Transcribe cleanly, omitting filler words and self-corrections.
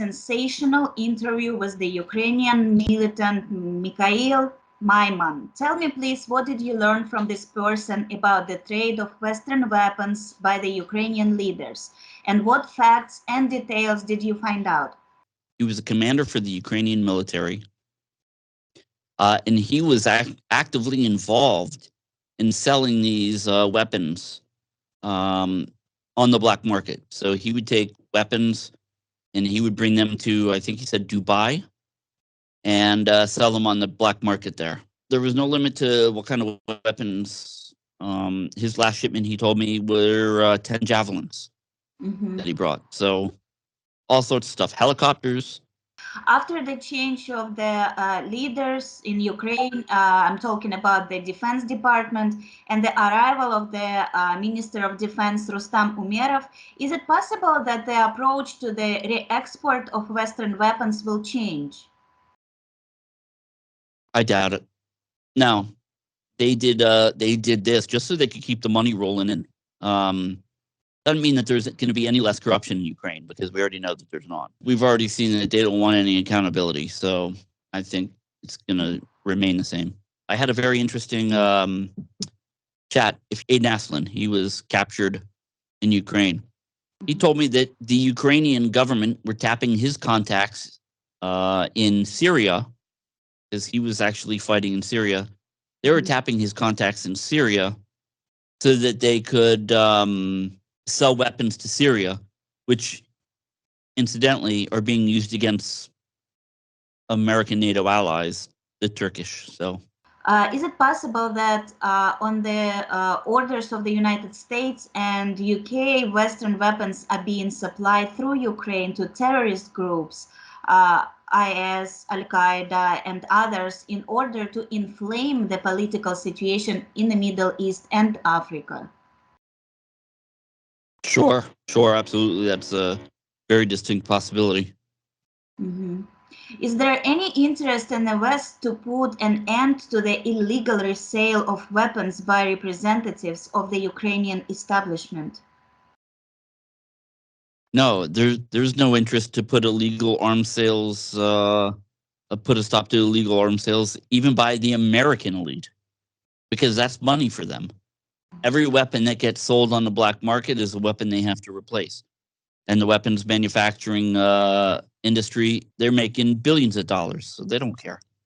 sensational interview with the Ukrainian militant Mikhail Maiman. Tell me, please, what did you learn from this person about the trade of Western weapons by the Ukrainian leaders? And what facts and details did you find out? He was a commander for the Ukrainian military, and he was actively involved in selling these weapons on the black market. So he would take weapons and he would bring them to, I think he said, Dubai, and sell them on the black market there. There was no limit to what kind of weapons. His last shipment, he told me, were 10 javelins that he brought. So all sorts of stuff, helicopters. After the change of the leaders in Ukraine, I'm talking about the Defense Department and the arrival of the Minister of Defense, Rustam Umerov, is it possible that the approach to the re-export of Western weapons will change? I doubt it. No, they did this just so they could keep the money rolling in. Doesn't mean that there's going to be any less corruption in Ukraine, because we already know that there's not. We've already seen that they don't want any accountability, so I think it's going to remain the same. I had a very interesting chat with Aiden Aslin. He was captured in Ukraine. He told me that the Ukrainian government were tapping his contacts in Syria, because he was actually fighting in Syria. They were tapping his contacts in Syria so that they could sell weapons to Syria, which incidentally are being used against American NATO allies, the Turkish. So, is it possible that on the orders of the United States and UK, Western weapons are being supplied through Ukraine to terrorist groups, IS, Al-Qaeda, and others, in order to inflame the political situation in the Middle East and Africa? Sure, absolutely. That's a very distinct possibility. Is there any interest in the West to put an end to the illegal resale of weapons by representatives of the Ukrainian establishment? No, there's no interest to put illegal arms sales, put a stop to illegal arms sales, even by the American elite, because that's money for them. Every weapon that gets sold on the black market is a weapon they have to replace. And the weapons manufacturing industry, they're making billions of dollars, so they don't care.